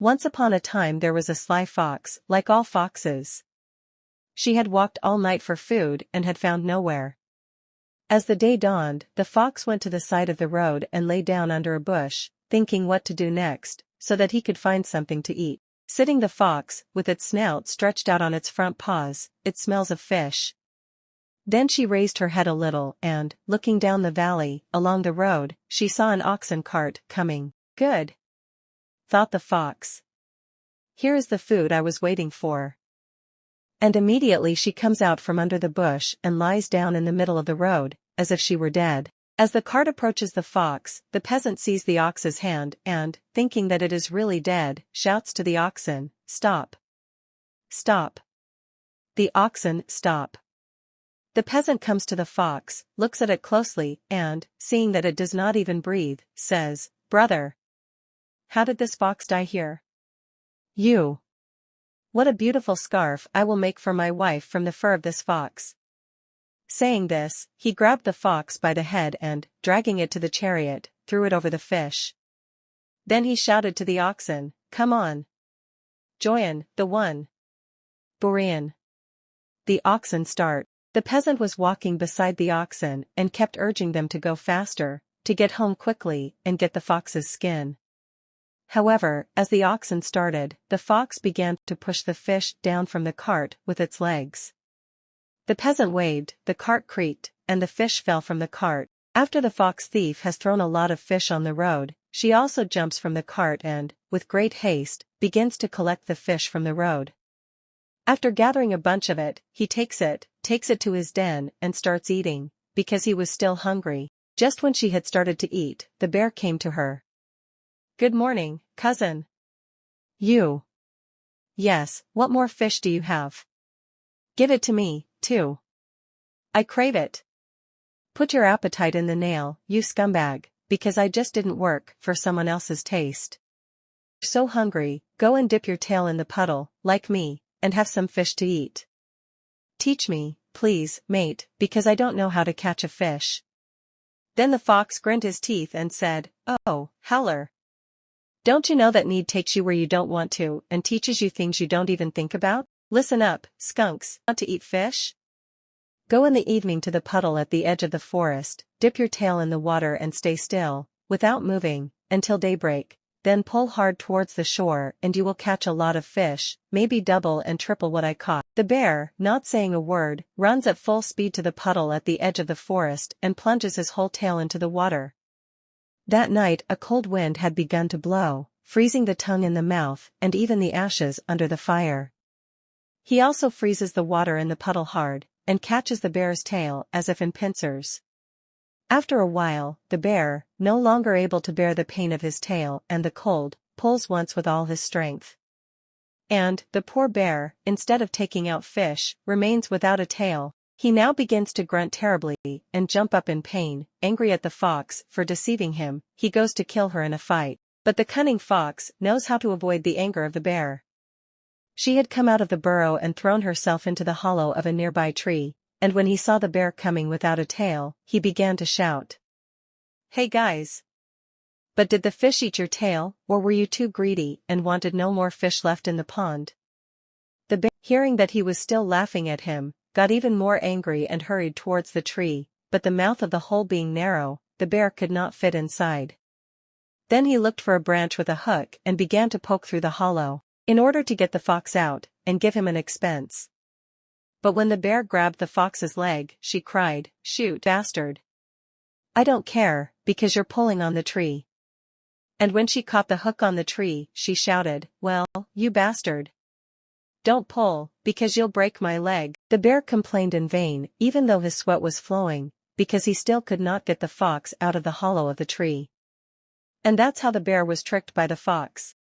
Once upon a time there was a sly fox, like all foxes. She had walked all night for food and had found nowhere. As the day dawned, the fox went to the side of the road and lay down under a bush, thinking what to do next, so that he could find something to eat. Sitting the fox, with its snout stretched out on its front paws, it smells of fish. Then she raised her head a little and, looking down the valley, along the road, she saw an oxen cart coming. Good, thought the fox. Here is the food I was waiting for. And immediately she comes out from under the bush and lies down in the middle of the road, as if she were dead. As the cart approaches the fox, the peasant sees the ox's hand and, thinking that it is really dead, shouts to the oxen, "Stop! Stop! The oxen, stop!" The peasant comes to the fox, looks at it closely, and, seeing that it does not even breathe, says, "Brother, how did this fox die here?" "You! What a beautiful scarf I will make for my wife from the fur of this fox." Saying this, he grabbed the fox by the head and, dragging it to the chariot, threw it over the fish. Then he shouted to the oxen, "Come on! Join the one! Borean!" The oxen start. The peasant was walking beside the oxen and kept urging them to go faster, to get home quickly and get the fox's skin. However, as the oxen started, the fox began to push the fish down from the cart with its legs. The peasant waved, the cart creaked, and the fish fell from the cart. After the fox thief has thrown a lot of fish on the road, she also jumps from the cart and, with great haste, begins to collect the fish from the road. After gathering a bunch of it, he takes it to his den and starts eating, because he was still hungry. Just when she had started to eat, the bear came to her. "Good morning, cousin." "You?" "Yes, what more fish do you have?" "Give it to me, too. I crave it." "Put your appetite in the nail, you scumbag, because I just didn't work for someone else's taste. So hungry, go and dip your tail in the puddle, like me, and have some fish to eat. Teach me, please, mate, because I don't know how to catch a fish." Then the fox grinned his teeth and said, "Oh, howler. Don't you know that need takes you where you don't want to and teaches you things you don't even think about? Listen up, skunks, want to eat fish? Go in the evening to the puddle at the edge of the forest, dip your tail in the water and stay still, without moving, until daybreak. Then pull hard towards the shore and you will catch a lot of fish, maybe double and triple what I caught." The bear, not saying a word, runs at full speed to the puddle at the edge of the forest and plunges his whole tail into the water. That night a cold wind had begun to blow, freezing the tongue in the mouth and even the ashes under the fire. He also freezes the water in the puddle hard, and catches the bear's tail as if in pincers. After a while, the bear, no longer able to bear the pain of his tail and the cold, pulls once with all his strength. And, the poor bear, instead of taking out fish, remains without a tail. He now begins to grunt terribly, and jump up in pain, angry at the fox for deceiving him. He goes to kill her in a fight. But the cunning fox knows how to avoid the anger of the bear. She had come out of the burrow and thrown herself into the hollow of a nearby tree. And when he saw the bear coming without a tail, he began to shout, "Hey guys! But did the fish eat your tail, or were you too greedy and wanted no more fish left in the pond?" The bear, hearing that he was still laughing at him, got even more angry and hurried towards the tree, but the mouth of the hole being narrow, the bear could not fit inside. Then he looked for a branch with a hook and began to poke through the hollow, in order to get the fox out, and give him an expense. But when the bear grabbed the fox's leg, she cried, "Shoot, bastard! I don't care, because you're pulling on the tree." And when she caught the hook on the tree, she shouted, "Well, you bastard! Don't pull, because you'll break my leg." The bear complained in vain, even though his sweat was flowing, because he still could not get the fox out of the hollow of the tree. And that's how the bear was tricked by the fox.